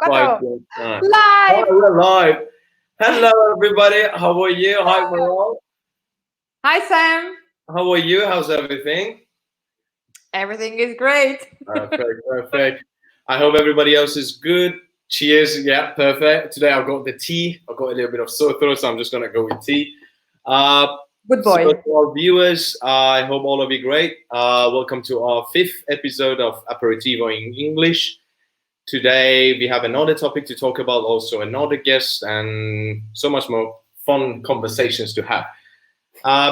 Five, Quattro. four, nine. Oh, Live. we're live. Hello, everybody. How are you? Hi, Maral. Hi, Sam. How are you? How's everything? Everything is great. Perfect, perfect. I hope everybody else is good. Cheers. Yeah, perfect. Today I've got the tea. I've got a little bit of sore throat, so I'm just gonna go with tea. Uh, Good so boy. to our viewers, I hope all of you great. Welcome to our fifth episode of Aperitivo in English. Today we have another topic to talk about, also another guest, and so much more fun conversations to have.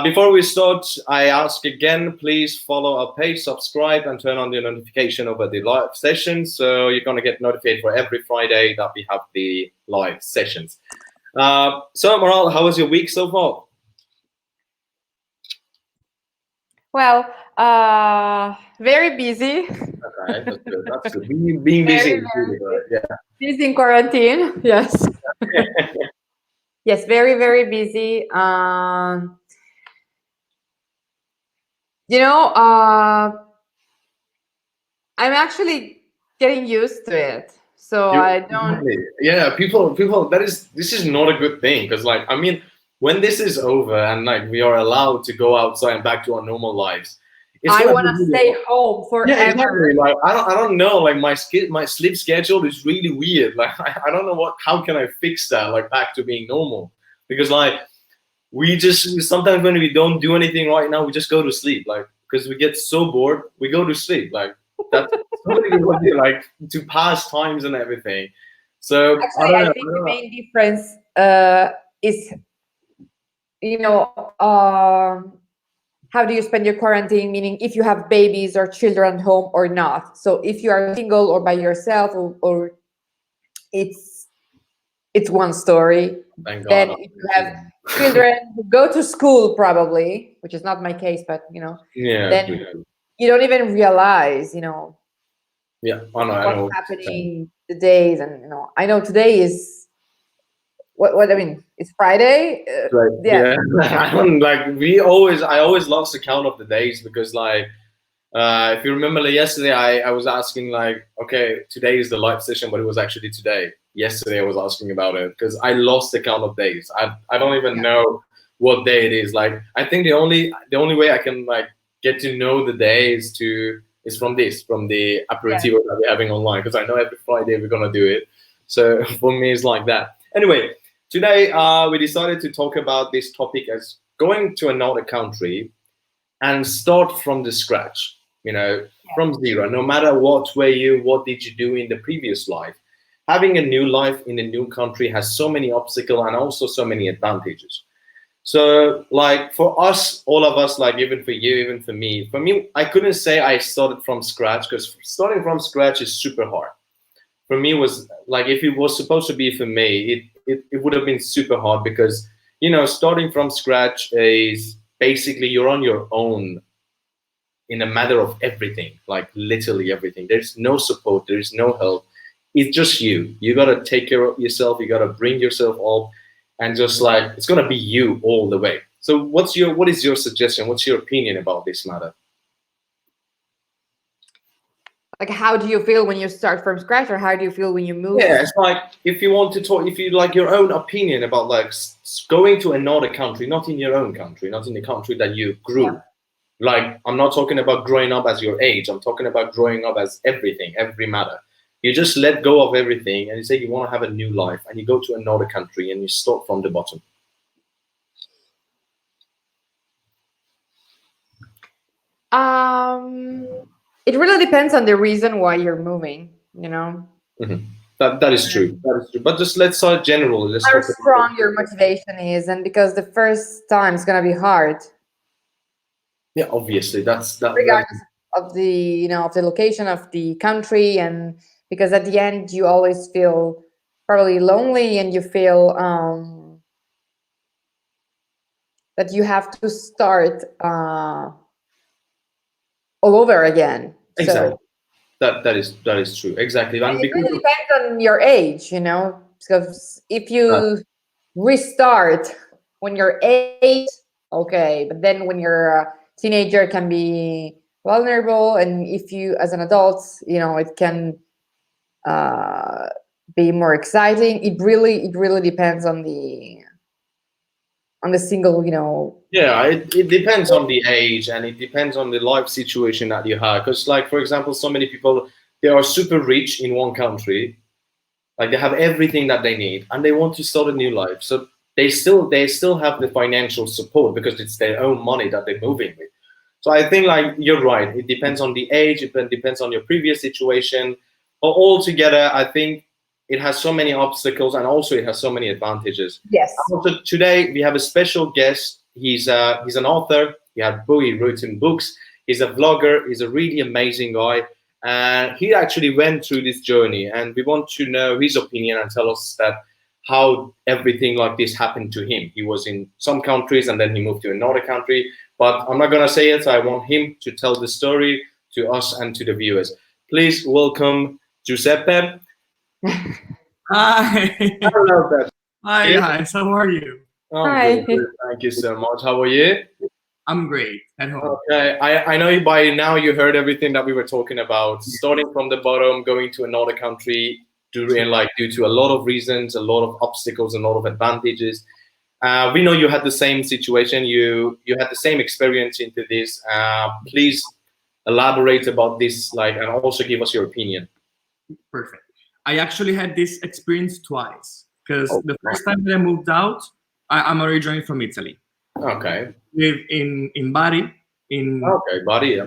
Before we start, I ask again, please follow our page, subscribe, and turn on the notification over the live sessions. So you're going to get notified for every Friday that we have the live sessions. So, Maral, how was your week so far? Well, very busy. Okay, that's good. That's good. Being busy Very, is really good. Yeah. busy in quarantine. Yes. Yes, very, very busy. You know, I'm actually getting used to it. So I don't. Exactly. Yeah, people. This is not a good thing because, like, I mean, when this is over and like we are allowed to go outside and back to our normal lives, it's I gonna want be to really stay hard. home Yeah, forever. exactly. Like, I don't know. Like, my sleep schedule is really weird. Like, I don't know how can I fix that. Like, back to being normal because like we just sometimes when we don't do anything right now, we just go to sleep. Like, because we get so bored, we go to sleep. Like, that's something we want to do, like to pass times and everything. So I Actually, don't I know. I think don't the know. main difference is, how do you spend your quarantine? Meaning, if you have babies or children at home or not. So, if you are single or by yourself, or it's one story. Thank Then, God. if you have children who go to school, probably, which is not my case, but Yeah, then you don't even realize, yeah. I what's know. happening the days, and I know today is what I mean. It's Friday. Right. Yeah, Yeah. I don't like. I always lost the count of the days because like. If you remember yesterday, I was asking like, okay, today is the live session, but it was actually today. Yesterday, I was asking about it because I lost the count of days. I don't even know what day it is. Like, I think the only way I can like get to know the day is from the yeah. aperitivo that we're having online because I know every Friday we're gonna do it. So for me, it's like that. Anyway, today we decided to talk about this topic as going to another country and start from the scratch, from zero, no matter what did you do in the previous life. Having a new life in a new country has so many obstacles and also so many advantages. So, like for us, all of us, like even for you, even for me, I couldn't say I started from scratch because starting from scratch is super hard. For me, was like if it was supposed to be for me, it would have been super hard because starting from scratch is basically you're on your own in a matter of everything, like literally everything. There's no support, there's no help. It's just you. You gotta take care of yourself. You gotta bring yourself up, and just like it's gonna be you all the way. So, what is your suggestion? What's your opinion about this matter? Like, how do you feel when you start from scratch, or how do you feel when you move? Yeah, it's like if you want to talk, if you like your own opinion about like going to another country, not in your own country, not in the country that you grew. Like, I'm not talking about growing up as your age. I'm talking about growing up as everything, every matter. You just let go of everything and you say you want to have a new life and you go to another country and you start from the bottom. Um, it really depends on the reason why you're moving. Mm-hmm. That is true. That is true. But just let's start generally. Let's How talk about strong your motivation is, and because the first time is gonna be hard, yeah, obviously that regardless of the location of the country, and because at the end you always feel probably lonely, and you feel that you have to start all over again. exactly So, that is true. Exactly. and And it because really of depends on your age, because if that, you restart when you're 8, okay, but then when you're a teenager, it can be vulnerable, and if you as an adult, it can uh, be more exciting. It really depends on the single, Yeah, it depends on the age, and it depends on the life situation that you have. Because, like, for example, so many people, they are super rich in one country, like they have everything that they need, and they want to start a new life. So they still have the financial support because it's their own money that they're moving with. So I think, like, you're right. It depends on the age. It depends on your previous situation. But altogether, I think it has so many obstacles, and also it has so many advantages. yes. So today we have a special guest. He's an author. He written books. He's a vlogger. He's a really amazing guy, and he actually went through this journey. And we want to know his opinion and tell us that how everything like this happened to him. He was in some countries and then he moved to another country. But I'm not gonna say it. I want him to tell the story to us and to the viewers. Please welcome Giuseppe. Hi. Hello, Pep. Hi, guys. How are you? Oh, Hi. good. Thank you so much. How are you? I'm great at home. Okay, I know by now you heard everything that we were talking about, starting from the bottom, going to another country, due to a lot of reasons, a lot of obstacles, a lot of advantages. We know you had the same situation. You had the same experience into this. Please elaborate about this, and also give us your opinion. Perfect. I actually had this experience twice because Oh, the first time that I moved out, I'm originally from Italy. Okay. Live in Bari, in Okay, buddy.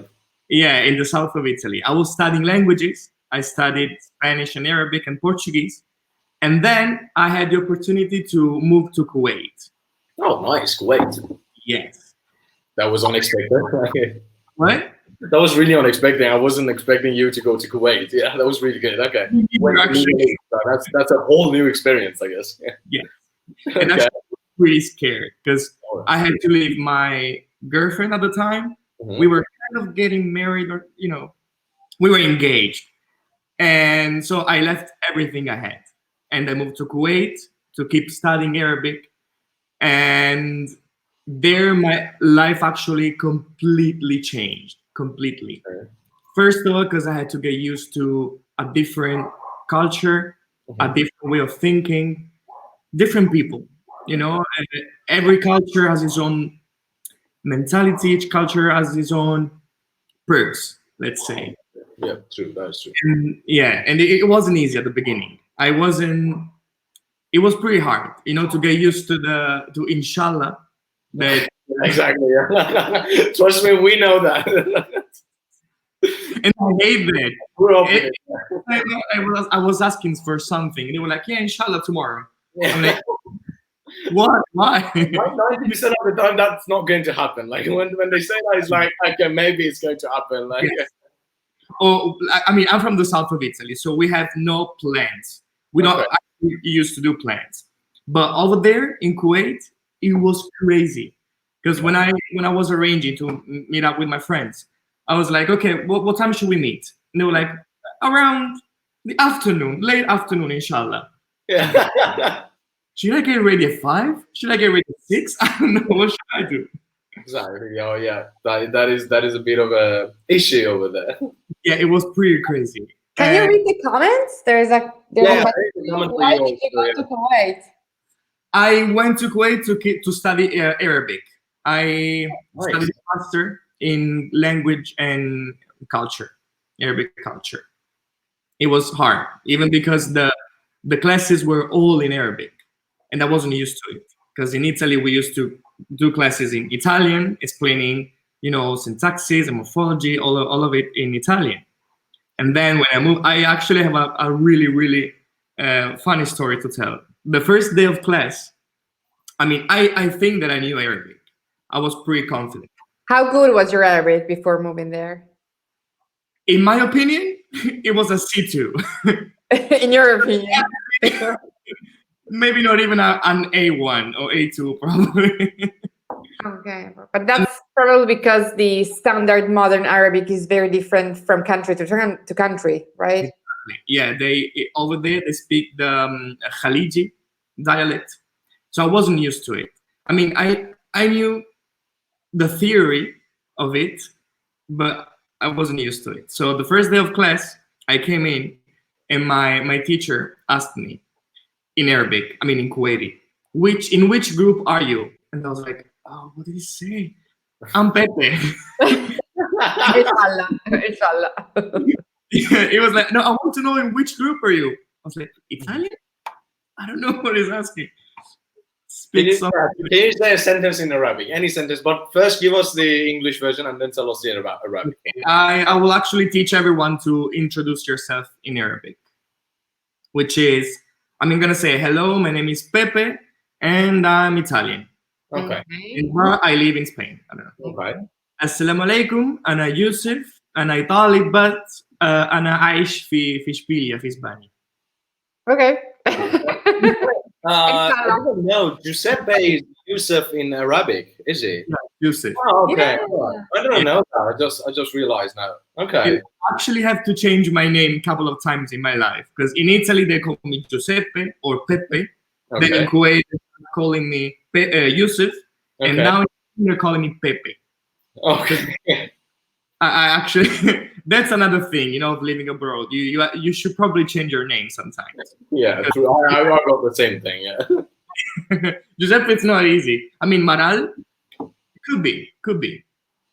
Yeah. in the south of Italy. I was studying languages. I studied Spanish and Arabic and Portuguese, and then I had the opportunity to move to Kuwait. Oh, nice. Kuwait. Yes. That was unexpected. What? That was really unexpected. I wasn't expecting you to go to Kuwait. Yeah, that was really good. Okay. You're actually, That's a whole new experience, I guess. yeah. And Okay. actually, I was pretty scared because I had to leave my girlfriend at the time. Mhm. We were kind of getting married, or we were engaged, and so I left everything I had, and I moved to Kuwait to keep studying Arabic, and there my life actually completely changed. Completely. Okay. First of all, because I had to get used to a different culture, a different way of thinking, different people. And every culture has its own mentality. Each culture has its own perks, let's say. Yeah, true. That's true. And it wasn't easy at the beginning. It was pretty hard, to get used to inshallah. That Exactly. Yeah. Trust me, we know that. and I hate that. We're up in It- it. I was asking for something. They were like, "Yeah, inshallah tomorrow." I'm Yeah. like, "What? Why?" 90% of the time, that's not going to happen. Like when they say that, it's like, okay, maybe it's going to happen. Like, Yes. I'm from the south of Italy, so we have no plans. We don't Okay. actually used to do plans, but over there in Kuwait, it was crazy. Because when I was arranging to meet up with my friends, I was like, "Okay, what time should we meet?" And they were like, "Around the afternoon, late afternoon, inshallah." yeah. Should I get ready at 5? Should I get ready at 6? I don't know. What should I do? Exactly. Oh, yeah. That is a bit of a issue over there. Yeah, it was pretty crazy. Can you And read the comments? There's a Yeah, why did you go to Kuwait? I went to Kuwait to study Arabic. I Nice. studied master in language and culture, Arabic culture. It was hard, even because the classes were all in Arabic, and I wasn't used to it. Because in Italy, we used to do classes in Italian, explaining, syntaxes and morphology, all of it in Italian. And then when I moved, I actually have a really, really funny story to tell. The first day of class, I think that I knew Arabic. I was pretty confident. How good was your Arabic before moving there? In my opinion, it was a C2. In your opinion? Maybe not even an A1 or A2, probably. Okay, but that's probably because the standard modern Arabic is very different from country to country, right? Yeah, over there they speak the Khaliji dialect, so I wasn't used to it. I knew the theory of it, but I wasn't used to it. So the first day of class, I came in, and my teacher asked me in Arabic, I mean in Kuwaiti, in which group are you? And I was like, oh, what did he say? I'm Pepe. Inshallah. Inshallah. He was like, no, I want to know in which group are you? I was like, Italian? I don't know what he's asking. Can Speak some. you say a sentence in Arabic? Any sentence, but first give us the English version and then tell us the Arabic. I will actually teach everyone to introduce yourself in Arabic, which is, I'm going to say, hello, my name is Pepe, and I'm Italian. Okay. And I live in Spain. I don't know. Okay. Assalamu alaikum, أنا يوسف, أنا طالب بس أنا عايش في إشبيلية في إسبانيا. Okay. I don't know. Giuseppe is Yusuf in Arabic, is he? Yeah, Yusuf. Oh, okay. Yeah. I don't know that. I just realized now. Okay. I actually have to change my name a couple of times in my life because in Italy they call me Giuseppe or Pepe. Then in Kuwait they're calling me Yusuf, and now they're calling me Pepe. Okay. I actually that's another thing, you know, of living abroad. You should probably change your name sometimes. Yeah, true. I got the same thing. Yeah. Giuseppe, it's not easy. I mean, Maral, could be.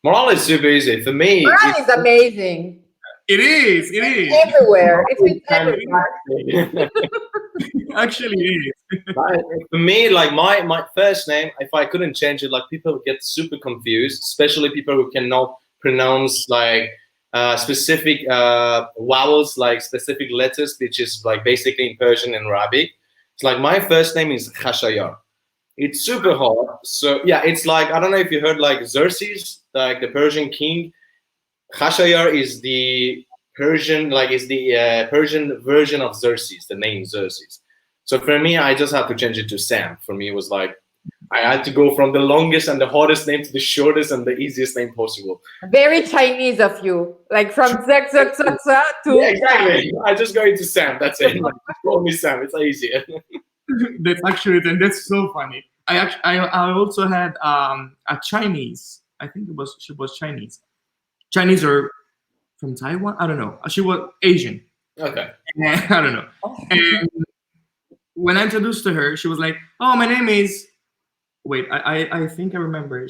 Maral is super easy for me. Maral is amazing. It is. Everywhere. It's everywhere. Actually, it is. For me, like my first name, if I couldn't change it, like people would get super confused, especially people who cannot pronounce like specific vowels, like specific letters, which is like basically in Persian and Arabic. It's like my first name is Khashayar. It's super hard. So yeah, it's like, I don't know if you heard like Xerxes, like the Persian king. Khashayar is the Persian, like is the Persian version of Xerxes, the name Xerxes. So for me, I just had to change it to Sam. For me, it was like, I had to go from the longest and the hardest name to the shortest and the easiest name possible. Very Chinese of you. Like from Zek to... Yeah, exactly. I just go into Sam. That's it. Like, call me Sam. It's easier. That's actually, and that's so funny. I also had a Chinese. I think she was Chinese. Chinese or from Taiwan? I don't know. She was Asian. Okay. I don't know. And when I introduced to her, she was like, "Oh, my name is." Wait, I think I remember.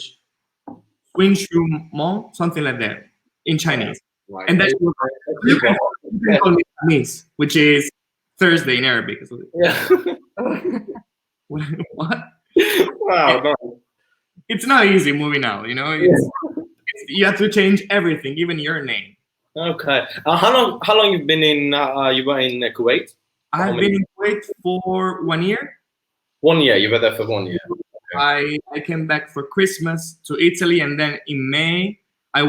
Wing Shu Mong, something like that, in Chinese. Right. And that's you can call me Miss, which is Thursday in Arabic. Yeah. What? Wow. No. It's not easy moving out, you know. You have to change everything, even your name. Okay. How long you've been in? You were in Kuwait? I've been in Kuwait for 1 year. 1 year. You were there for 1 year. I came back for Christmas to Italy, and then in May I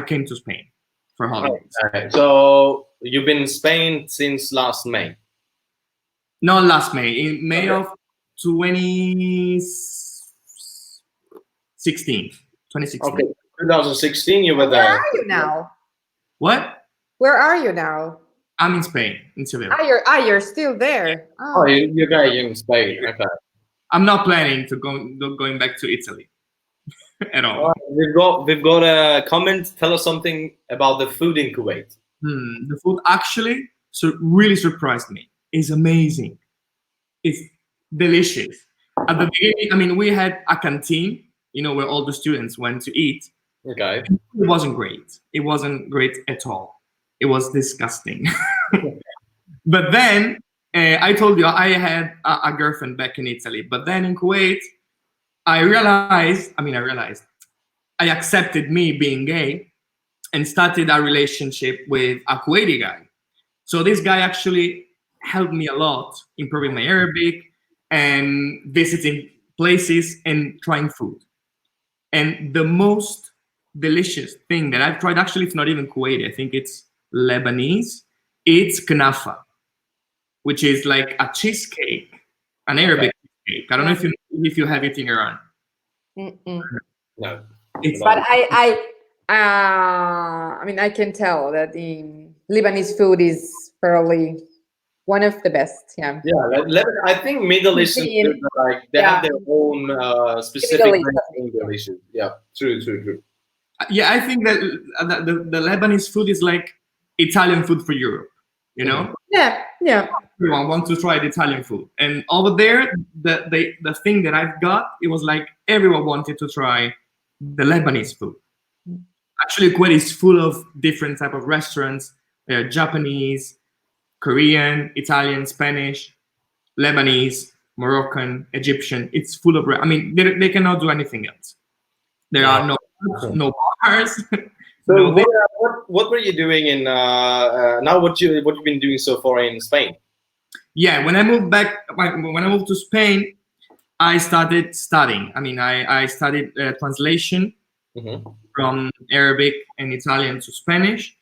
came to Spain for holidays. Okay. So you've been in Spain since last May? Not last May, in May of 2016. Okay, 2016 you were there. Where are you now? What? Where are you now? I'm in Spain, in Sevilla. You're still there. Oh, you're going in Spain. Okay. I'm not planning to going back to Italy at all. We've got a comment. Tell us something about the food in Kuwait. The food actually really surprised me. It's amazing. It's delicious. At the beginning, I mean, we had a canteen, you know, where all the students went to eat. Okay. It wasn't great. It wasn't great at all. It was disgusting. But then I told you I had a girlfriend back in Italy. But then in Kuwait, I accepted me being gay and started a relationship with a Kuwaiti guy. So this guy actually helped me a lot improving my Arabic and visiting places and trying food. And the most delicious thing that I've tried, actually, it's not even Kuwaiti, I think it's Lebanese, it's knafa, which is like a cheesecake, an Arabic cheesecake. I don't know if you have it in Iran. No. But I mean, I can tell that the Lebanese food is probably one of the best. Yeah. Yeah, I think Middle Eastern food, like they have their own specific dishes. Yeah, true. Yeah, I think that the Lebanese food is like Italian food for Europe. you know. Yeah. Everyone wants to try the Italian food, and over there, the thing that I've got, it was like everyone wanted to try the Lebanese food. Actually, Kuwait is full of different type of restaurants. Japanese, Korean, Italian, Spanish, Lebanese, Moroccan, Egyptian. It's full of. I mean, they cannot do anything else. There are no bars. So what were you doing in now? What you've been doing so far in Spain? Yeah, when I moved to Spain, I started studying. I mean, I studied translation from Arabic and Italian to Spanish,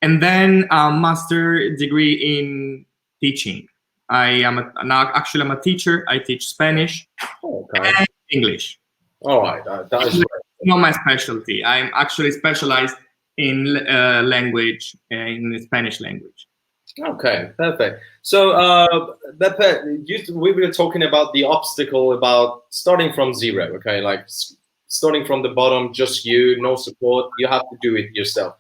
and then a master degree in teaching. I'm a teacher. I teach Spanish and English. All right, that is not my specialty. I'm actually specialized in language, in the Spanish language. Okay, perfect. So, Beppe, we were talking about the obstacle about starting from zero. Okay, like starting from the bottom, just you, no support. You have to do it yourself.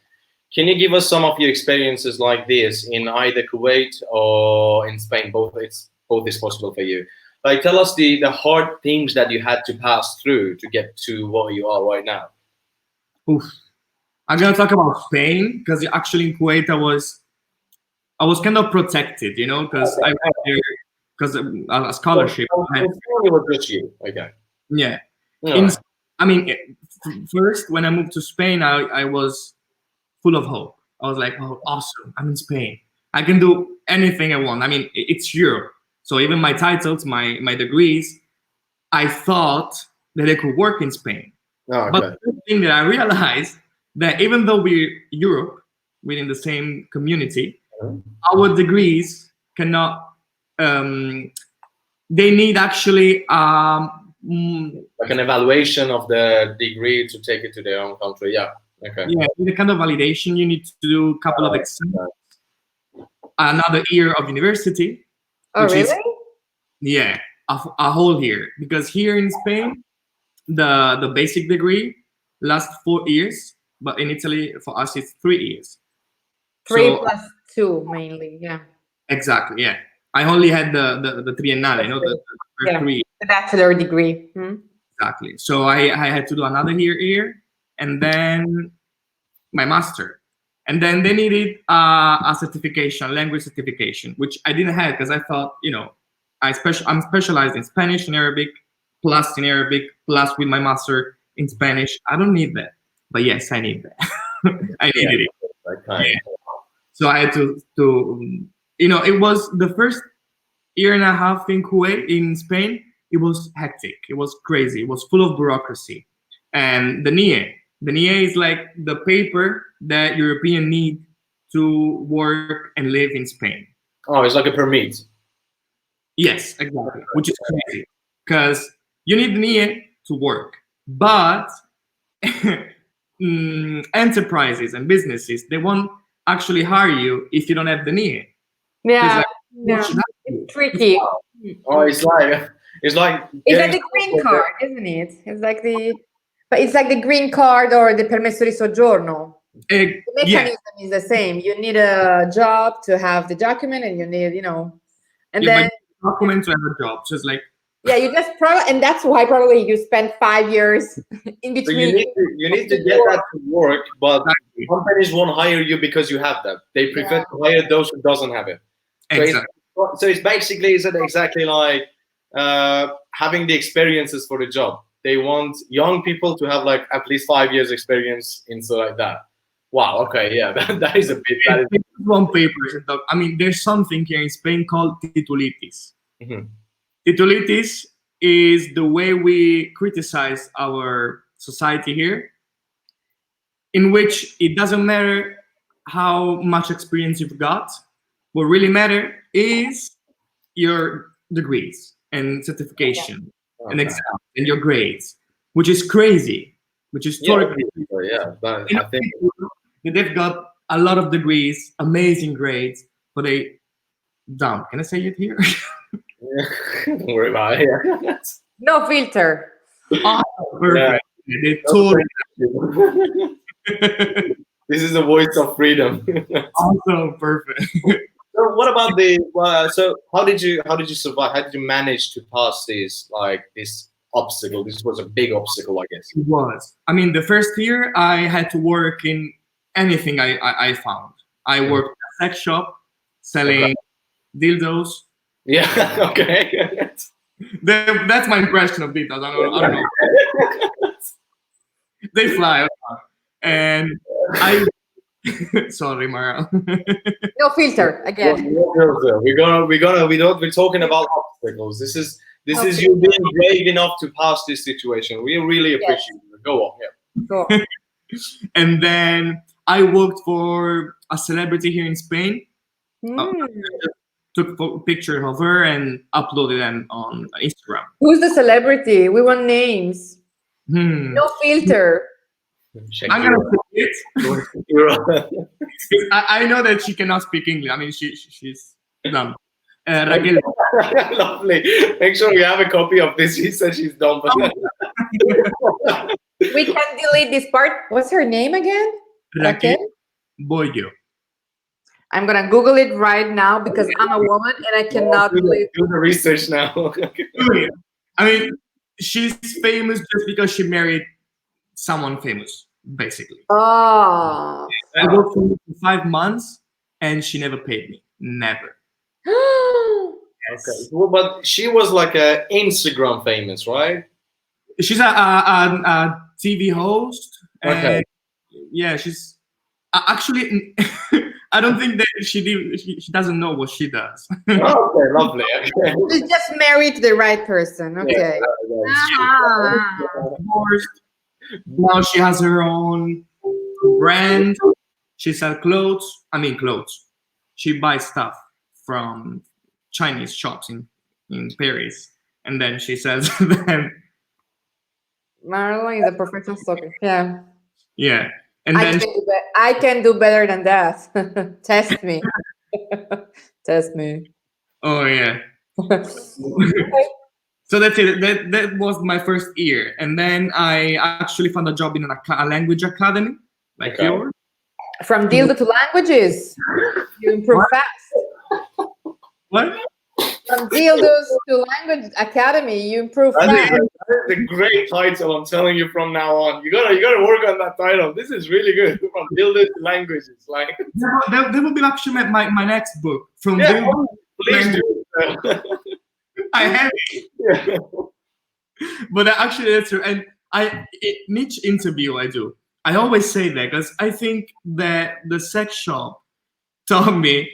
Can you give us some of your experiences like this in either Kuwait or in Spain? Both is possible for you. Like, tell us the hard things that you had to pass through to get to what you are right now. Oof. I'm gonna talk about Spain because actually in Kuwait I was kind of protected, you know, because I went there because a scholarship. It was just you. Okay. Yeah. Right. I mean, first when I moved to Spain, I was full of hope. I was like, oh, awesome! I'm in Spain. I can do anything I want. I mean, it's Europe. So even my titles, my degrees, I thought that they could work in Spain. Oh, okay. But the thing that I realized that even though we're Europe, within the same community, our degrees cannot. They need actually like an evaluation of the degree to take it to their own country. Yeah. Okay. Yeah, the kind of validation you need to do a couple of exams, another year of university. Oh, really? A whole year, because here in Spain, the basic degree lasts 4 years, but in Italy for us it's 3 years. 3 plus 2 mainly, yeah. Exactly, yeah. I only had the triennale, you know, the first 3. The bachelor degree. Exactly. So I had to do another year, and then my master. And then they needed a certification, language certification, which I didn't have because I thought, you know, I'm specialized in Spanish and Arabic, plus in Arabic, plus with my master in Spanish. I don't need that. But yes, I need that. I needed it. Okay. Yeah. So I had to, you know, it was the first year and a half in Kuwait, in Spain. It was hectic. It was crazy. It was full of bureaucracy. And the NIE is like the paper that Europeans need to work and live in Spain. Oh, it's like a permit. Yes, exactly. Which is crazy because you need the NIE to work, but enterprises and businesses, they won't actually hire you if you don't have the NIE. Yeah, it's tricky. Oh, it's like the green card, isn't it? But it's like the green card or the permesso di soggiorno. The mechanism is the same. You need a job to have the document, and you need, you know, and then document to have a job. So it's like, yeah, you just and that's why probably you spend 5 years in between. So you need to get that to work, but companies won't hire you because you have that. They prefer to hire those who doesn't have it. Exactly. So it's basically, is it exactly like having the experiences for the job? They want young people to have like at least 5 years experience in so like that. Wow. Okay. Yeah. That is a bit. That is one paper. I mean, there's something here in Spain called titulitis. Mm-hmm. Titulitis is the way we criticize our society here, in which it doesn't matter how much experience you've got. What really matters is your degrees and certification and exams and your grades, which is crazy, which is totally crazy. Yeah, but I think they've got a lot of degrees, amazing grades, but they don't. Can I say it here? Don't worry about it. No filter. Oh, perfect. Yeah. They totally. This is the voice of freedom. Also perfect. So what about the? So how did you survive? How did you manage to pass this obstacle? This was a big obstacle, I guess. It was. I mean, the first year I had to work in anything I found. I worked at a sex shop selling dildos. Yeah. Okay. That's my impression of dildos. I don't know. They fly. And I. Sorry, Maral. No filter again. We're talking about obstacles. This is you being brave enough to pass this situation. We really appreciate it. Go on. Yeah. Go on. And then I worked for a celebrity here in Spain. Took a picture of her and uploaded them on Instagram. Who's the celebrity? We want names. No filter. I'm gonna put it. I know that she cannot speak English. I mean, she's dumb. Raquel. Lovely. Make sure you have a copy of this. She said she's dumb. We can delete this part. What's her name again? Raquel Bollo. I'm gonna Google it right now because I'm a woman and I cannot do the research now. I mean, she's famous just because she married someone famous, basically. Oh. I worked for her for 5 months and she never paid me. Never. Yes. Okay. Well, but she was like a Instagram famous, right? She's a TV host. Okay. Yeah, she's actually. I don't think that she doesn't know what she does. Okay, lovely. Okay. She's just married to the right person. Okay. Divorced. Now she has her own brand. She sells clothes. I mean, clothes. She buys stuff from Chinese shops in Paris, and then she sells them. Marlon is a professional stalker. Yeah. Yeah. And then I can do better than that. Test me. Test me. Oh yeah. So that's it. That was my first year, and then I actually found a job in a language academy, like yours. From dildo to languages, you improve fast. What? From dildos to language academy, you improve fast. That is a great title. I'm telling you from now on. You gotta work on that title. This is really good. From dildo to languages, like that will be actually my next book. From dildo. Please do. I have it. Yeah. But actually, that's true. And in each interview I do, I always say that because I think that the sex shop taught me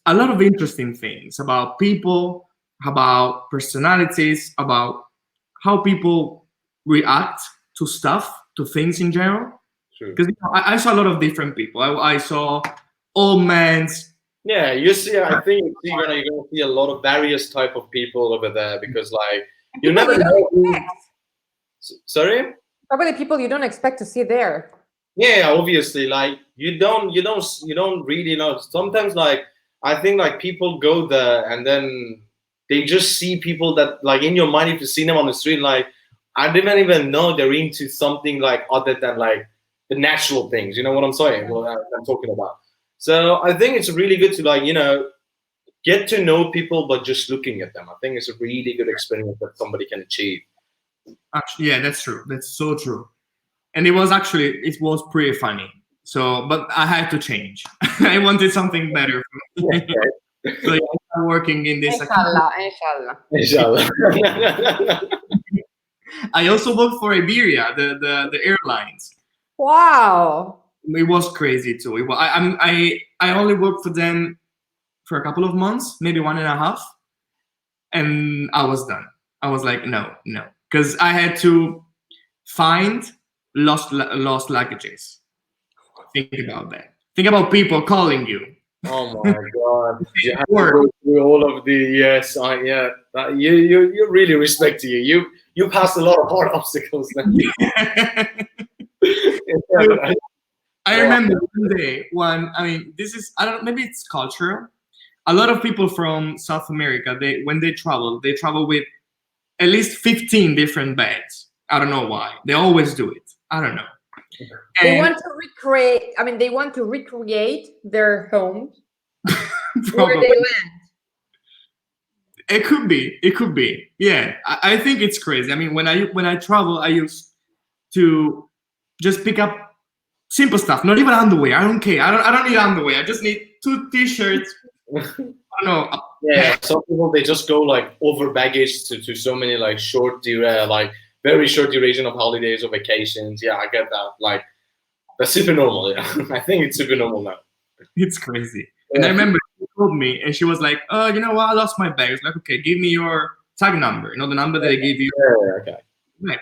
a lot of interesting things about people, about personalities, about how people react to stuff, to things in general. Because I saw a lot of different people. I saw old men. Yeah, you see. I think you're gonna see a lot of various type of people over there because, like, you never know. Sorry. Probably people you don't expect to see there. Yeah, obviously, like you don't really know. Sometimes, like, I think like people go there and then they just see people that, like, in your mind, if you see them on the street, like, I didn't even know they're into something like other than like the natural things. You know what I'm saying? What I'm talking about. So I think it's really good to, like, get to know people, but just looking at them. I think it's a really good experience that somebody can achieve. Actually, yeah, that's true. That's so true. And it was pretty funny. So, but I had to change. I wanted something better. Okay. So yeah, I'm working in this. Inshallah. I also worked for Iberia, the airlines. Wow. It was crazy too. I only worked for them for a couple of months, maybe 1.5, and I was done. I was like, no, because I had to find lost luggages. Think about that. Think about people calling you. Oh my God! You have to go through all of the You really respect you. You passed a lot of hard obstacles. I remember one day maybe it's cultural. A lot of people from South America, when they travel with at least 15 different bags. I don't know why. They always do it. I don't know. They want to recreate. They want to recreate their home Where they land. It could be. It could be. Yeah, I think it's crazy. I mean, when I travel, I used to just pick up simple stuff. Not even underwear. I don't care. I don't need underwear. I just need 2 t-shirts. I don't know. Yeah, some people they just go like over baggage to so many like like very short duration of holidays or vacations. Yeah, I get that. Like that's super normal. Yeah, I think it's super normal now. It's crazy. And I remember she told me, and she was like, "Oh, you know what? I lost my bag." I was like, "Okay, give me your tag number. You know, the number that I gave you." Yeah, okay. Right.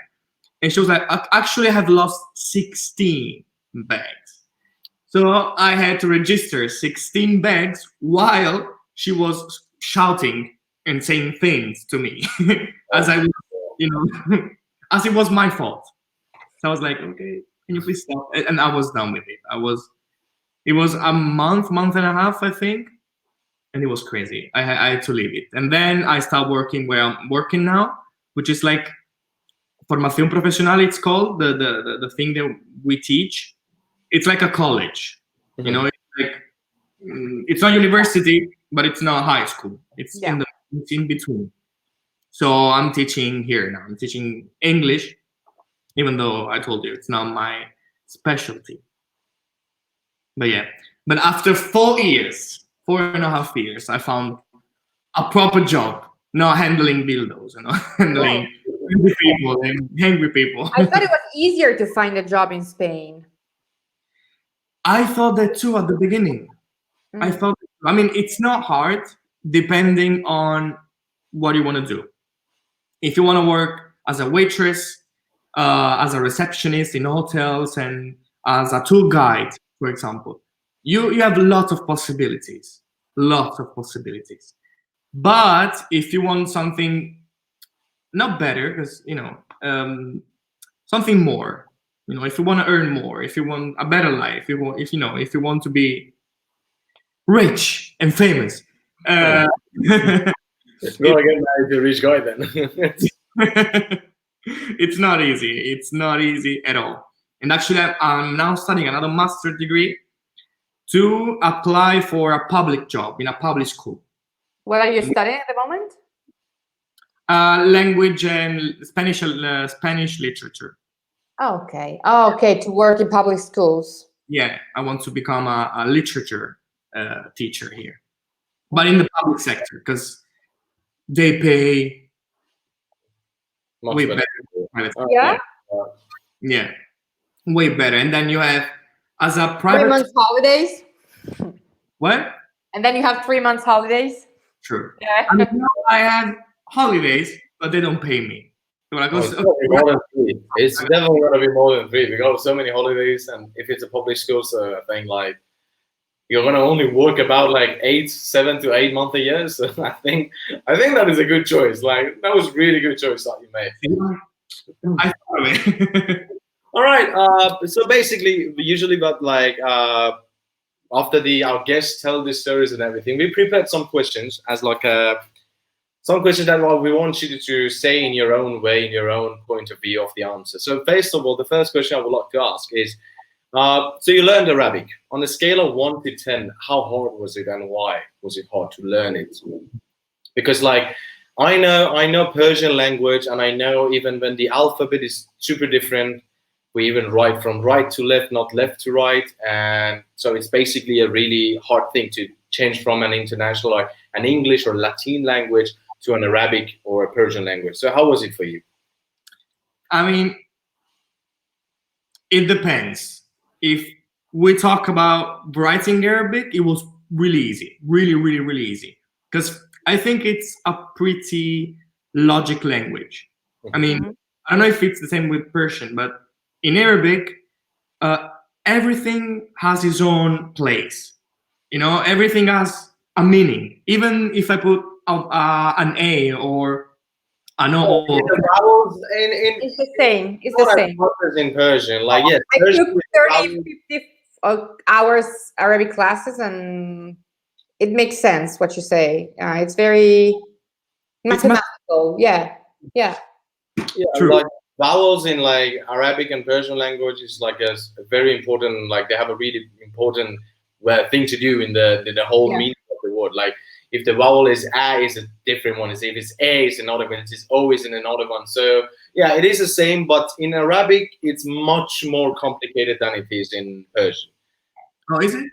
And she was like, "Actually, I have lost 16 bags." So I had to register 16 bags while she was shouting and saying things to me as I was, you know, as it was my fault. So I was like, "Okay, can you please stop?" And I was done with it. It was a month and a half, I think, and it was crazy. I had to leave it, and then I started working where I'm working now, which is like formación profesional. It's called the thing that we teach. It's like a college, you know. It's like it's not university, but it's not high school. It's it's in between. So I'm teaching here now. I'm teaching English, even though I told you it's not my specialty. But yeah, but after 4.5 years, I found a proper job, not handling dildos, you know, handling people and angry people. I thought it was easier to find a job in Spain. I thought that too at the beginning. I mean, it's not hard depending on what you want to do. If you want to work as a waitress, as a receptionist in hotels, and as a tour guide, for example, you have lots of possibilities. But if you want something not better, because you know, something more, you know, if you want to earn more, if you want a better life, if you want to be rich and famous, Go get married to a rich guy then. It's not easy. It's not easy at all. And actually, I'm now studying another master's degree to apply for a public job in a public school. What are you studying at the moment? Language and Spanish literature. Okay. To work in public schools. Yeah, I want to become a literature teacher here, but in the public sector because they pay way better. Yeah, way better. And then you have as a private 3 months holidays. What? And then you have 3 months holidays. True. Yeah. I mean, now I have holidays, but they don't pay me. So I go, It's definitely going to be more than 3 because so many holidays, and if it's a public school, so I think like you're going to only work about like 7 to 8 months a year. So I think that is a good choice. Like that was really good choice that you made. I thought of it. All right. So basically, usually, but like after our guests tell the stories and everything, we prepared some questions as like some questions that we want you to say in your own way, in your own point of view of the answer. So first of all, the first question I would like to ask is, so you learned Arabic. On a scale of 1 to 10, how hard was it and why was it hard to learn it? Because like, I know Persian language, and I know even when the alphabet is super different, we even write from right to left, not left to right. And so it's basically a really hard thing to change from an international, like an English or Latin language to an Arabic or a Persian language. So how was it for you? I mean, it depends. If we talk about writing Arabic, it was really easy, really easy. Because I think it's a pretty logic language. I mean, I don't know if it's the same with Persian, but in Arabic, everything has its own place. You know, everything has a meaning. Even if I put an A or an O. The vowels it's the same. It's the same. In Persian, like yes. I took 30, 50 hours Arabic classes, and it makes sense what you say. It's very mathematical. Yeah. True. Like vowels in like Arabic and Persian language is like a very important. Like they have a really important thing to do in the whole meaning of the word. Like if the vowel is a, is a different one. If it's a, is another one. If it's o, is in another one. So yeah, it is the same, but in Arabic, it's much more complicated than it is in Persian. Oh, is it?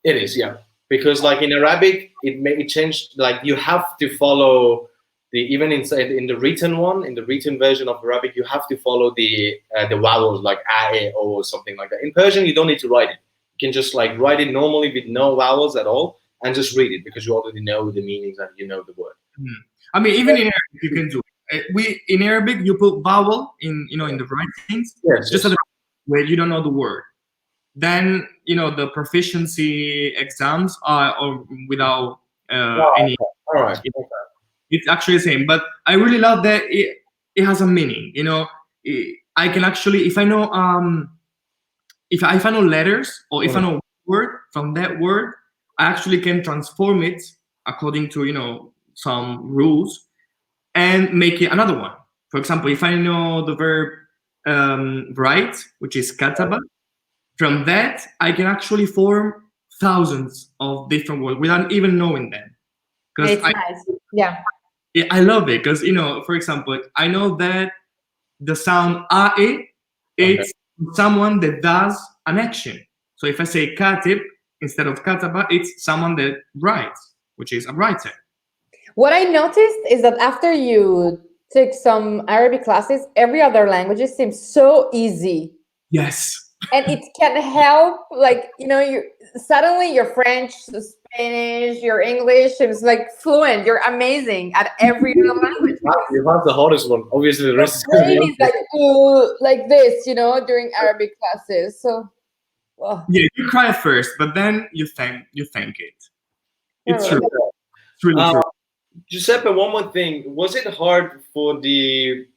It is, yeah. Because like in Arabic, it changed. Like you have to follow the, even inside in the written one, in the written version of Arabic, you have to follow the vowels like a, e, o, or something like that. In Persian, you don't need to write it. You can just like write it normally with no vowels at all and just read it because you already know the meanings and you know the word. I mean, even in Arabic, you can do it. We in Arabic, you put vowel in in the right things, Yes, just yes. where you don't know the word. Then the proficiency exams are or without any. All right. It's actually the same, but I really love that it has a meaning. I can actually, if I know if I know letters or if I know word from that word, I actually can transform it according to some rules and make it another one. For example, if I know the verb write, which is kataba, from that I can actually form thousands of different words without even knowing them. Because It's nice. Yeah. I love it because for example, I know that the sound ae, it's someone that does an action. So if I say katib instead of kataba, it's someone that writes, which is a writer. What I noticed is that after you took some Arabic classes, every other language seems so easy. Yes. And it can help, like, you suddenly your French, Spanish, your English is like fluent. You're amazing at every other language. You have the hardest one. Obviously, the rest Brain is like this, during Arabic classes. So, yeah, you cry at first, but then you thank it. It's true. It's really true. Giuseppe, one more thing. Was it hard for the,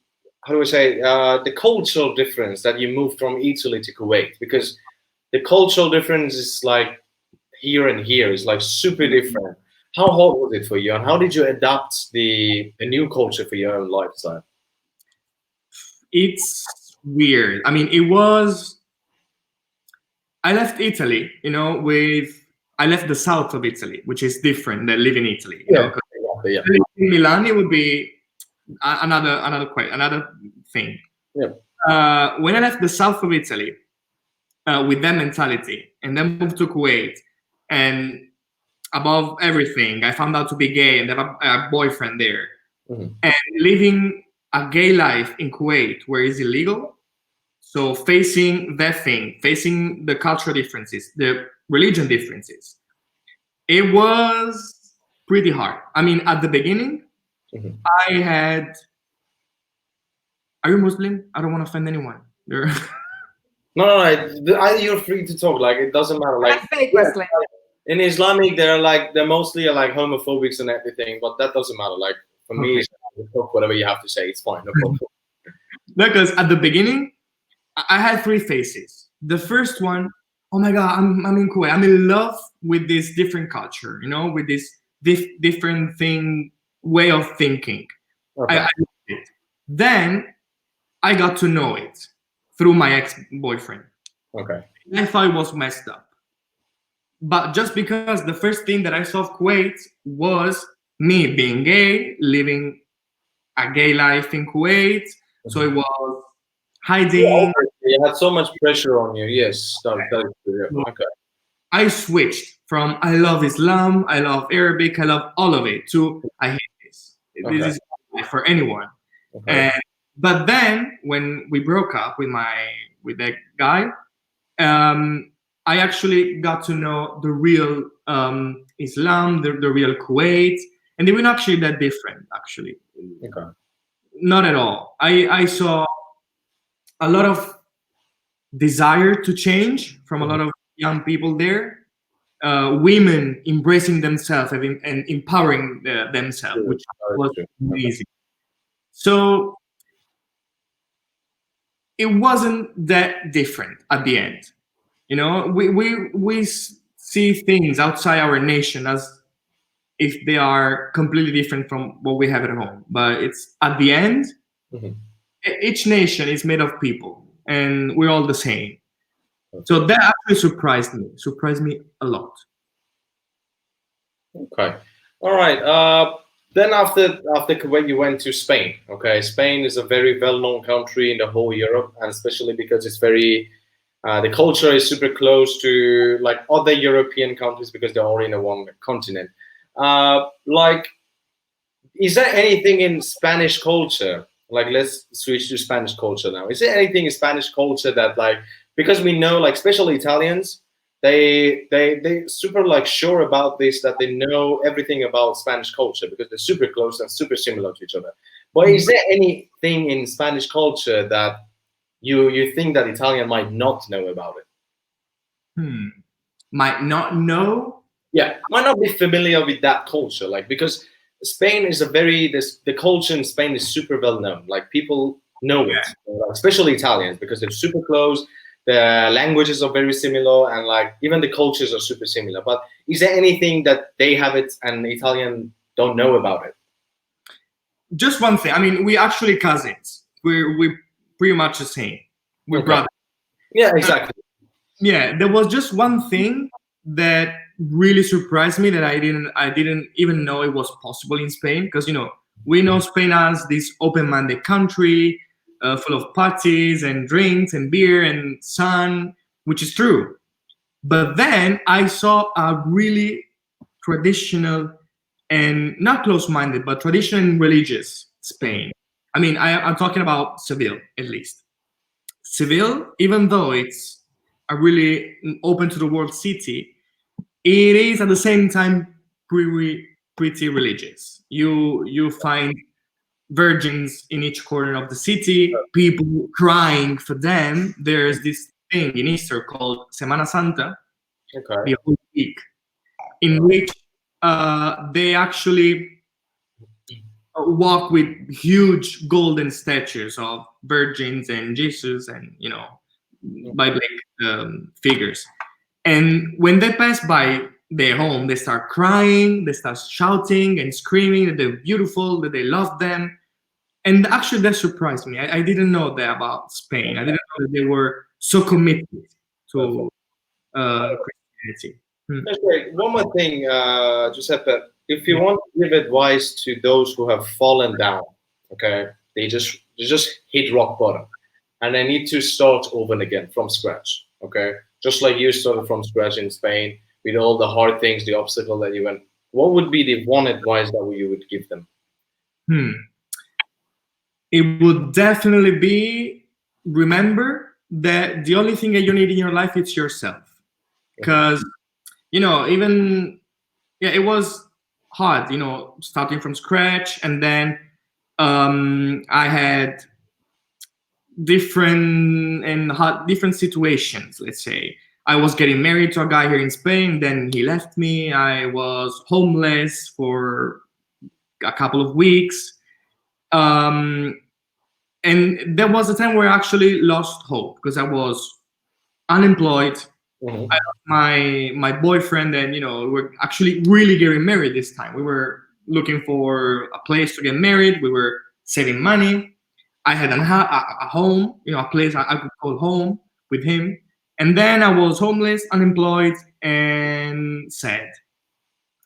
how do I say, the cultural difference that you moved from Italy to Kuwait? Because the cultural difference is like here and here is like super different. How hard was it for you, and how did you adapt the new culture for your own lifestyle? It's weird. I mean, it was. I left Italy, I left the south of Italy, which is different than living in Italy. Yeah. In Milan, it would be another thing. Yeah. When I left the south of Italy with that mentality, and then moved to Kuwait, and above everything, I found out to be gay and have a boyfriend there, and living a gay life in Kuwait where it's illegal. So facing that thing, facing the cultural differences, the religion differences, it was pretty hard. I mean, at the beginning, I had. Are you Muslim? I don't want to offend anyone. No. You're free to talk. Like it doesn't matter. Like in Islamic, they're mostly like homophobics and everything, but that doesn't matter. Like for me, talk whatever you have to say. It's fine. No problem. Because at the beginning, I had three phases. The first one, oh my God, I'm in Kuwait. I'm in love with this different culture, with this different way of thinking. I loved it. Then I got to know it through my ex-boyfriend. Okay. I thought it was messed up. But just because the first thing that I saw of Kuwait was me being gay, living a gay life in Kuwait. So it was hiding. You had so much pressure on you. Yes. Okay. I switched from I love Islam, I love Arabic, I love all of it to I hate this. Okay. This is not for anyone. Okay. But then when we broke up with that guy, I actually got to know the real Islam, the real Kuwait, and they were not actually that different. Actually, Okay. Not at all. I saw a lot of desire to change from a lot of young people there. Women embracing themselves and empowering themselves, which was amazing. So it wasn't that different at the end. We see things outside our nation as if they are completely different from what we have at home. But it's at the end, each nation is made of people, and we're all the same. So that actually surprised me a lot. Okay. All right. Then after Kuwait, you went to Spain. Okay. Spain is a very well-known country in the whole Europe, and especially because it's very the culture is super close to like other European countries because they're all in a one continent. Like, is there anything in Spanish culture? Like, let's switch to Spanish culture now. Is there anything in Spanish culture that, like, because we know, like, especially Italians, they super like sure about this, that they know everything about Spanish culture because they're super close and super similar to each other. But is there anything in Spanish culture that you think that Italian might not know about it? Might not know. Yeah, might not be familiar with that culture, like, because Spain is a very the culture in Spain is super well known. Like, people know it, especially Italians, because they're super close. The languages are very similar, and like even the cultures are super similar. But is there anything that they have it and Italian don't know about it? Just one thing. I mean, we actually cousins. We're pretty much the same. We're brothers. Yeah, exactly. Yeah, there was just one thing that really surprised me that I didn't even know it was possible in Spain, because we know Spain as this open-minded country full of parties and drinks and beer and sun, which is true. But then I saw a really traditional and not close-minded, but traditional and religious Spain. I mean, I'm talking about Seville, at least. Seville, even though it's a really open to the world city, it is at the same time pretty religious. You find virgins in each corner of the city, people crying for them. There's this thing in Easter called Semana Santa, the whole week, in which they actually walk with huge golden statues of virgins and Jesus and biblical figures. And when they pass by their home, they start crying, they start shouting and screaming that they're beautiful, that they love them. And actually, that surprised me. I didn't know that about Spain. I didn't know that they were so committed to Christianity. That's great. One more thing, Giuseppe. If you want to give advice to those who have fallen down, okay, they just hit rock bottom, and they need to start over again from scratch, okay, just like you started from scratch in Spain with all the hard things, the obstacle that you went. What would be the one advice that you would give them? It would definitely be, remember that the only thing that you need in your life is yourself, because even it was hard, starting from scratch, and then I had different situations. Let's say I was getting married to a guy here in Spain, then he left me. I was homeless for a couple of weeks. And there was a time where I actually lost hope because I was unemployed. I lost my boyfriend, and we were actually really getting married this time. We were looking for a place to get married. We were saving money. I had a home, a place I could call home with him. And then I was homeless, unemployed, and sad.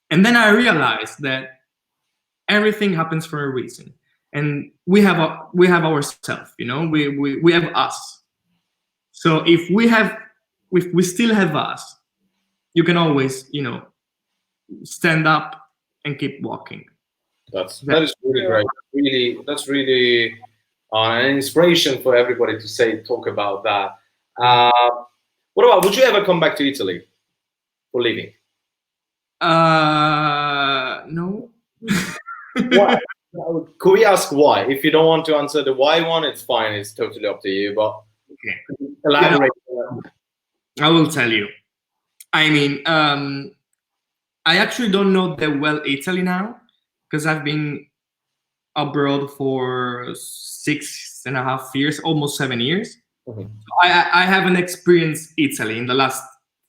And then I realized that everything happens for a reason. And we have ourselves, we have us. So if we still have us, you can always, stand up and keep walking. That is really great. That's really an inspiration for everybody to talk about that. What about, would you ever come back to Italy for living? No. Why? Could we ask why? If you don't want to answer the why one, it's fine. It's totally up to you. But elaborate. I will tell you. I mean, I actually don't know that well Italy now because I've been abroad for 6.5 years, almost 7 years. So I haven't experienced Italy in the last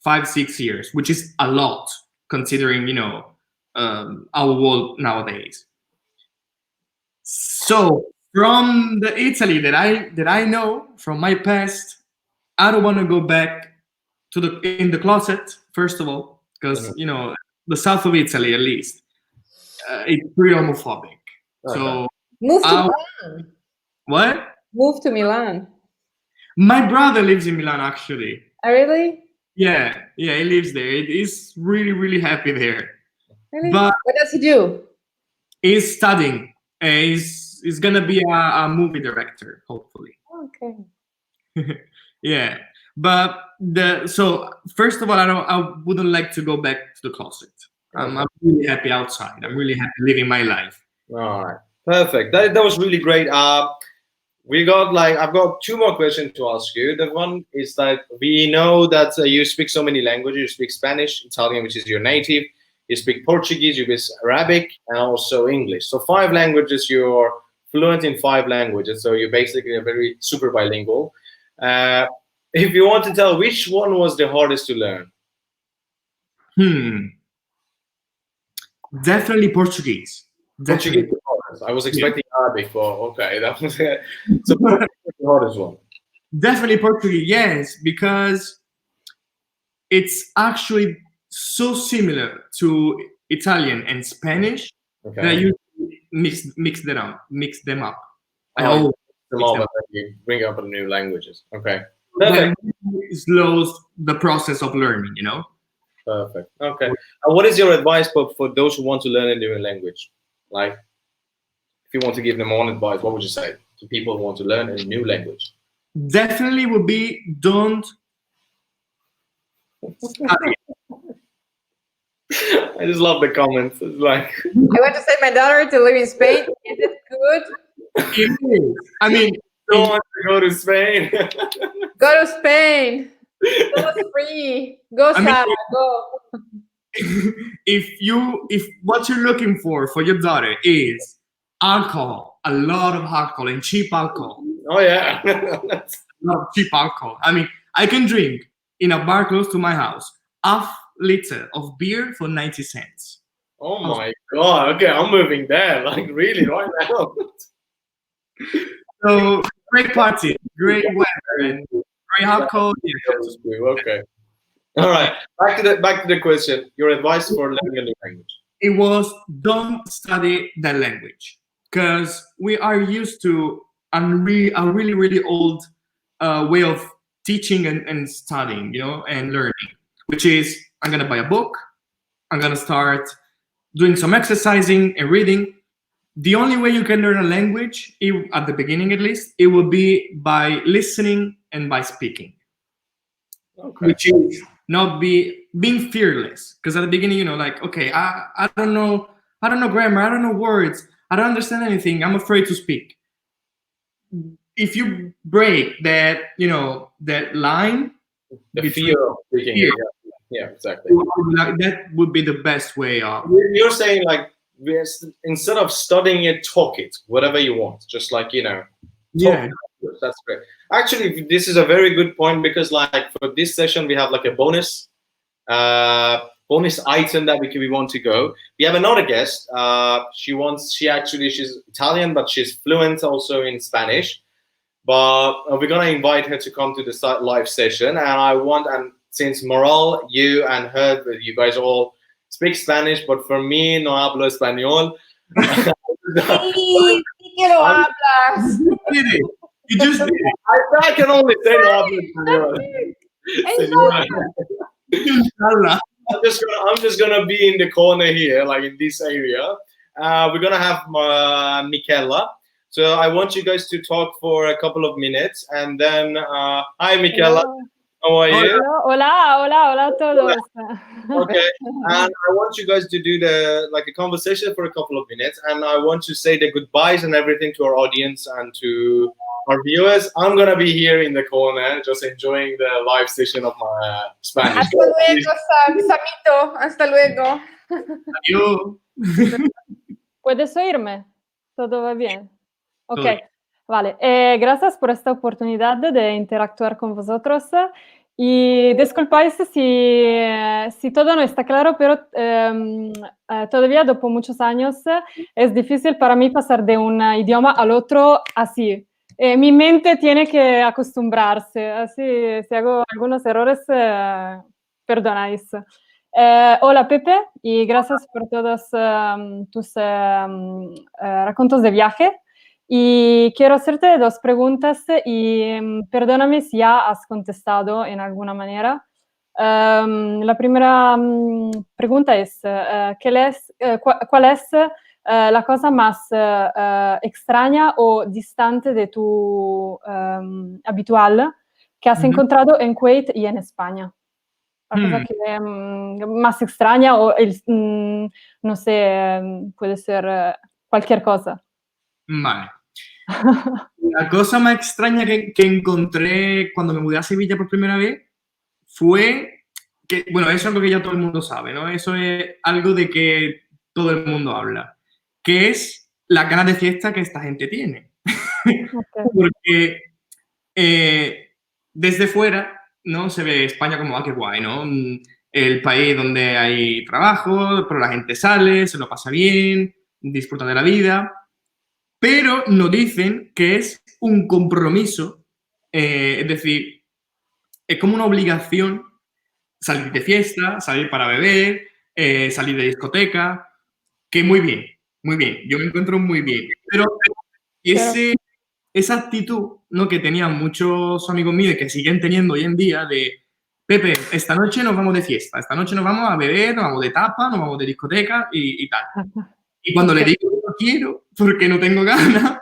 5-6 years, which is a lot considering our world nowadays. So from the Italy that I know from my past, I don't want to go back in the closet, first of all, because the south of Italy, at least, it's pretty homophobic. Okay. So Move to I- Milan. what? Move to Milan. My brother lives in Milan, actually. Oh, really? Yeah, he lives there. He's really, really happy there. Really? But What does he do? he's studying. He's gonna be a movie director, hopefully. Okay. Yeah, but so first of all, I wouldn't like to go back to the closet. I'm really happy outside. I'm really happy living my life. All right, perfect. That was really great. I've got two more questions to ask you. The one is that we know that you speak so many languages. You speak Spanish, Italian, which is your native. You speak Portuguese, you speak Arabic, and also English. So 5 languages. You're fluent in 5 languages. So you're basically a very super bilingual. If you want to tell which one was the hardest to learn, Definitely Portuguese. Definitely. Portuguese. I was expecting Arabic, but okay, that was it. So Portuguese was the hardest one. Definitely Portuguese, yes, because it's actually so similar to Italian and Spanish that Okay. you mix them up. I Oh, always them all, but then you bring up new languages. Okay. that Perfect. slows the process of learning, you know. Perfect. Okay. And what is your advice for those who want to learn a new language? Like, if you want to give them one advice, what would you say to people who want to learn a new language? Definitely would be don't study. I just love the comments. It's like, I want to send my daughter to live in Spain. Is it good? It is. I mean, don't want to go to Spain. Go to Spain. Go free. Go, I mean- Sarah. Go. if what you're looking for your daughter is alcohol, a lot of alcohol and cheap alcohol, Oh yeah. a lot of cheap alcohol. I mean, I can drink in a bar close to my house half liter of beer for 90 cents. Oh my god. Okay, I'm moving there. Like really, right now. So great party, great weather, and great alcohol. Yeah. Okay. All right. Back to the question. Your advice for learning a new language. It was don't study that language because we are used to a really old way of teaching and studying, you know, and learning, which is I'm gonna buy a book, I'm gonna start doing some exercising and reading. The only way you can learn a language, at the beginning at least, it will be by listening and by speaking. Okay. Which is not being fearless, because at the beginning, you know, like, okay, I don't know grammar, I don't know words, I don't understand anything, I'm afraid to speak. If you break that, you know, that line, The between fear of speaking. fear. Yeah, exactly. that would be the best way of. You're saying like instead of studying it, talk it, whatever you want. Just like, you know. Yeah. That's great. Actually, this is a very good point because like for this session we have like a bonus item that we want to go. We have another guest. She's Italian, but she's fluent also in Spanish. But we're gonna invite her to come to the live session, and since Maral, you and her, you guys all speak Spanish, but for me, no hablo español. Sí, sí que lo hablas. You just did it. I can only say no hablo español. Inshallah. I'm just gonna be in the corner here, like in this area. We're gonna have Michela. So I want you guys to talk for a couple of minutes, and then hi Michela, how are you? Hola a todos. Okay, and I want you guys to do a conversation for a couple of minutes, and I want to say the goodbyes and everything to our audience and to our viewers. I'm gonna be here in the corner, just enjoying the live session of my Spanish. Hasta luego, Samito. Hasta luego. Adiós. ¿Puedes oírme? ¿Todo va bien? Ok, Todo bien. vale. Gracias por esta oportunidad de interactuar con vosotros. Y disculpáis si todo no está claro, pero todavía después de muchos años es difícil para mí pasar de un idioma al otro así. Mi mente tiene que acostumbrarse, así si hago algunos errores, perdonáis. Hola Pepe y gracias por todos tus racontos de viaje. Y quiero hacerte dos preguntas y perdóname si ya has contestado en alguna manera. La primera pregunta es, ¿cuál es la cosa más extraña o distante de tu habitual que has encontrado en Kuwait y en España? La cosa que más extraña o no sé, puede ser cualquier cosa. Vale. La cosa más extraña que encontré cuando me mudé a Sevilla por primera vez fue que, bueno, eso es algo que ya todo el mundo sabe, ¿no? Eso es algo de que todo el mundo habla, que es la ganas de fiesta que esta gente tiene. Ok. Porque desde fuera, ¿no? Se ve España como, ah, qué guay, ¿no? El país donde hay trabajo, pero la gente sale, se lo pasa bien, disfruta de la vida, pero no dicen que es un compromiso, es decir, es como una obligación salir de fiesta, salir para beber, salir de discoteca, que muy bien, yo me encuentro muy bien, pero esa actitud, ¿no? Que tenían muchos amigos míos y que siguen teniendo hoy en día de, Pepe, esta noche nos vamos de fiesta, esta noche nos vamos a beber, nos vamos de tapa, nos vamos de discoteca y tal. Y cuando le digo que no quiero, porque no tengo ganas,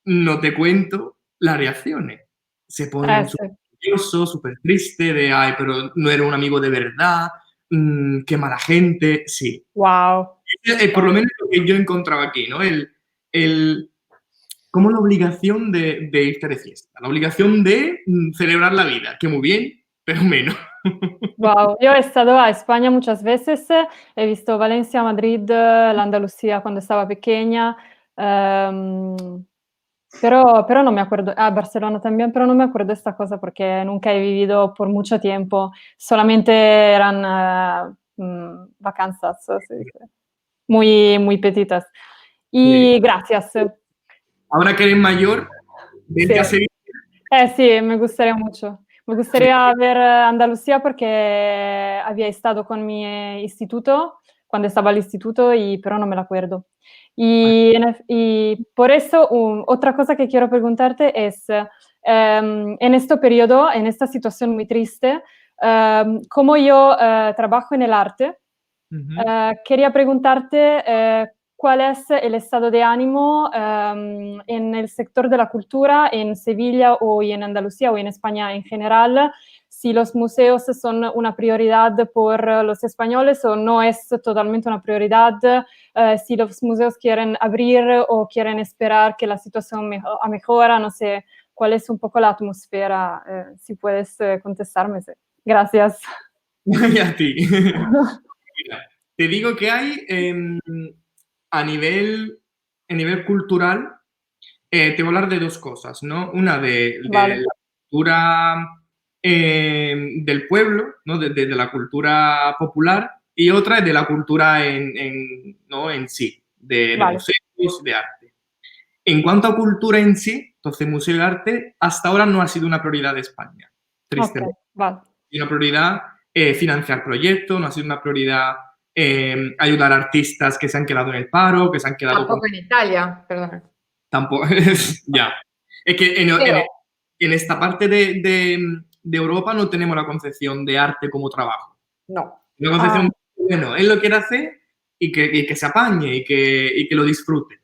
no te cuento las reacciones. Se ponen Sí. súper nerviosos, súper tristes, de, ay, pero no era un amigo de verdad, qué mala gente, sí. Wow. Por lo menos lo que yo encontraba aquí, ¿no? El como la obligación de irte de fiesta, la obligación de celebrar la vida, que muy bien, pero menos. Wow, yo he estado a España muchas veces, he visto Valencia, Madrid, la Andalucía cuando estaba pequeña, pero no me acuerdo, Barcelona también, pero no me acuerdo de esta cosa porque nunca he vivido por mucho tiempo, solamente eran vacanzas, se dice, muy, muy petitas. Sí. Y gracias. Ahora que eres mayor, Sí. vente a Sevilla. Sí, me gustaría mucho. Me gustaría ver Andalucía porque había estado con mi instituto, cuando estaba al instituto, pero no me lo acuerdo. Y por eso, otra cosa que quiero preguntarte es, en este periodo, en esta situación muy triste, como yo trabajo en el arte, quería preguntarte cuál es el estado de ánimo en el sector de la cultura en Sevilla o en Andalucía o en España en general, si los museos son una prioridad por los españoles o no es totalmente una prioridad, si los museos quieren abrir o quieren esperar que la situación mejora, no sé, cuál es un poco la atmósfera, si puedes contestarme. Sí. Gracias. Y a ti. Mira, te digo que hay a nivel cultural, te voy a hablar de dos cosas, ¿no? Una de Vale. la cultura del pueblo, ¿no? De la cultura popular, y otra de la cultura ¿no? en sí, de Vale. museos, de arte. En cuanto a cultura en sí, entonces museo de arte hasta ahora no ha sido una prioridad de España, tristemente. Ok, vale. Y una prioridad financiar proyectos, no ha sido una prioridad ayudar a artistas que se han quedado en el paro, que se han quedado Tampoco en Italia, perdón. Tampoco, ya. Es que en esta parte de Europa no tenemos la concepción de arte como trabajo. No. Una concepción, bueno, él lo quiere hacer y que se apañe y que lo disfrute.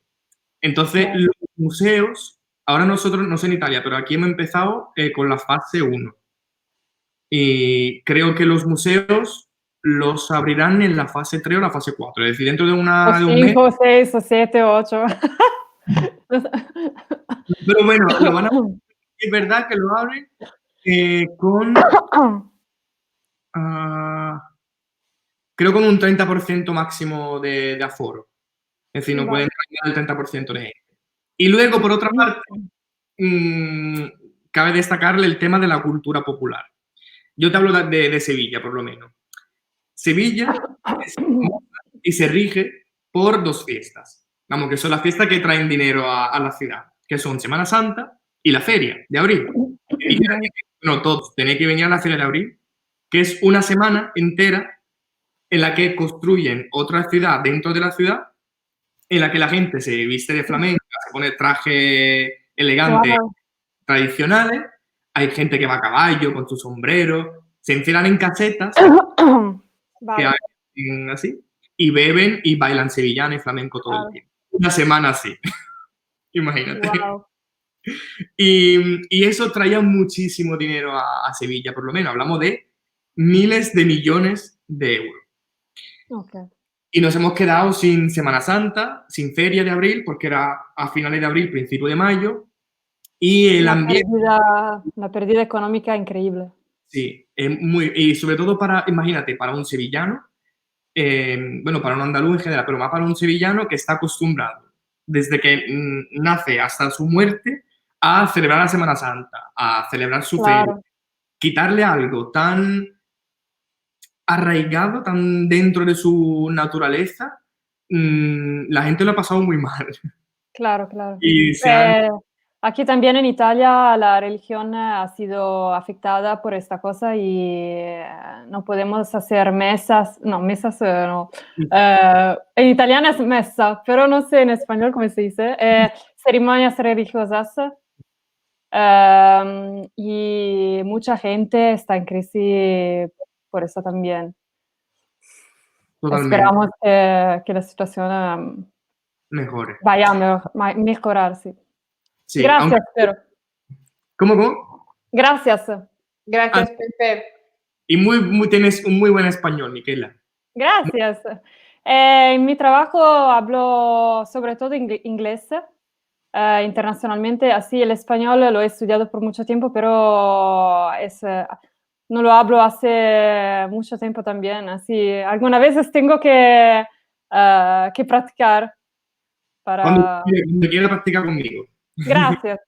Entonces, Vale. los museos, ahora nosotros, no sé en Italia, pero aquí hemos empezado con la fase 1. Y creo que los museos los abrirán en la fase 3 o la fase 4. Es decir, dentro de O un mes. 5, o 6, o 7, o 8. Pero bueno, lo van a. Es verdad que lo abren con. Creo con un 30% máximo de aforo. Es decir, no pueden entrar el 30% de gente. Y luego, por otra parte, cabe destacarle el tema de la cultura popular. Yo te hablo de Sevilla, por lo menos. Sevilla es famosa y se rige por dos fiestas. Vamos, que son las fiestas que traen dinero a la ciudad, que son Semana Santa y la Feria de Abril. No, todos tenéis que venir a la Feria de Abril, que es una semana entera en la que construyen otra ciudad dentro de la ciudad, en la que la gente se viste de flamenca, se pone traje elegante, Wow. tradicionales, hay gente que va a caballo con su sombrero, se encierran en casetas que Vale. hay así, y beben y bailan sevillano y flamenco todo el tiempo. Una semana así, imagínate. Wow. Y eso traía muchísimo dinero a Sevilla, por lo menos. Hablamos de miles de millones de euros. Ok. Y nos hemos quedado sin Semana Santa, sin Feria de Abril, porque era a finales de abril, principio de mayo. Y el ambiente, Una pérdida económica increíble. sí, y sobre todo para, imagínate, para un sevillano, bueno, para un andaluz en general, pero más para un sevillano que está acostumbrado desde que nace hasta su muerte a celebrar la Semana Santa, a celebrar su feria. Claro, Quitarle algo tan arraigado, tan dentro de su naturaleza, la gente lo ha pasado muy mal. claro, claro. Y se han... Aquí también en Italia la religión ha sido afectada por esta cosa y no podemos hacer mesas, no, mesas no. En italiano es messa, pero no sé en español cómo se dice, ceremonias religiosas. Y mucha gente está en crisis por eso también. Totalmente. Esperamos que la situación Mejores. vaya a mejorar, sí. Sí, Gracias, aunque... pero. ¿Cómo? Gracias. Gracias, Pepe. Y tienes un muy buen español, Miquela. Gracias. En mi trabajo hablo sobre todo inglés, internacionalmente. Así el español lo he estudiado por mucho tiempo, pero no lo hablo hace mucho tiempo también. Así, algunas veces tengo que practicar Cuando para... quiera practicar conmigo. Gracias.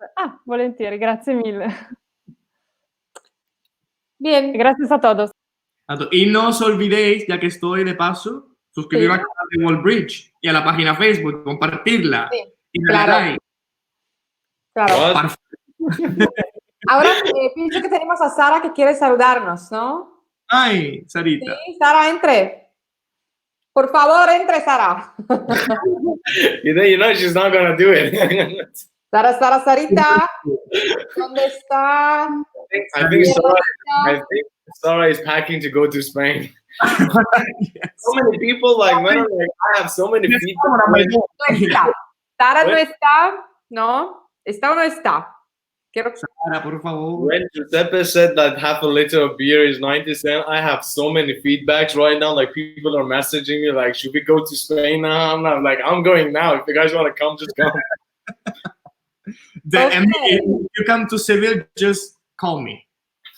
Volentieri, grazie mille. Bien. Gracias a todos. Y no os olvidéis, ya que estoy de paso, suscribiros Sí. al canal de Wallbridge y a la página Facebook, compartirla Sí, y darle claro. like. Claro. What? Ahora pienso que tenemos a Sara que quiere saludarnos, ¿no? Ay, Sarita. Sí, Sara, entre. Por favor, entre, Sara. You know she's not gonna do it. Sarita. ¿Dónde está? I think Sarah is packing to go to Spain. Yes. So many people like, man, like I have so many people. No está. Sara no está, ¿no? ¿Está o no está? Quiero... Sara, por favor. When Giuseppe said that half a liter of beer is 90 cents, I have so many feedbacks right now. Like people are messaging me like, should we go to Spain now? I'm not like, I'm going now. If you guys want to come, just come. I mean, if you come to Seville, just call me.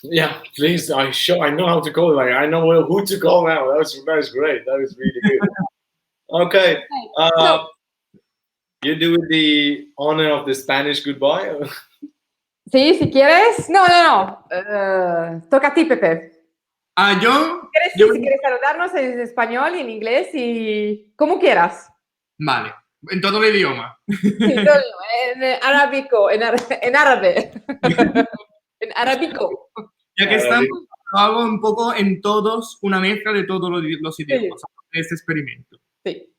Yeah, please. I know how to call. Like I know who to call now. That was great. That was really good. Okay. You do the honor of the Spanish goodbye. Sí, si quieres. No. Toca a ti, Pepe. ¿Yo? Si quieres saludarnos en español y en inglés y como quieras. Vale. En todo el idioma. Sí, en arábico, en árabe. En arábico. Ya que estamos, lo hago un poco en todos, una mezcla de todos los idiomas, sí. Este experimento. Sí.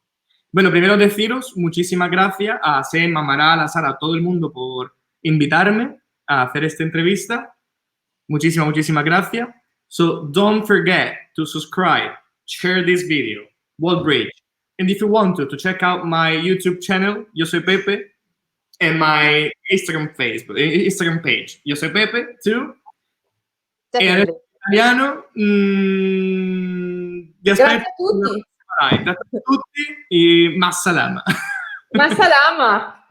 Bueno, primero deciros muchísimas gracias a Sem, a Maral, a Sara, a todo el mundo por invitarme a hacer esta entrevista. Muchísimas gracias. So don't forget to subscribe, share this video, Wallbridge. And if you want to check out my YouTube channel, Yo Soy Pepe, and my Instagram page, Yo Soy Pepe, too. En italiano, grazie a tutti. Grazie a tutti e massalama. Massalama.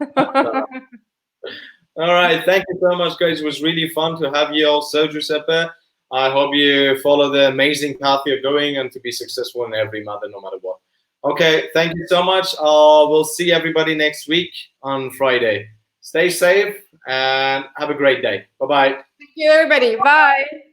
All right. Thank you so much, guys. It was really fun to have you also, Giuseppe. I hope you follow the amazing path you're going and to be successful in every matter, no matter what. Okay. Thank you so much. We'll see everybody next week on Friday. Stay safe and have a great day. Bye-bye. Thank you, everybody. Bye.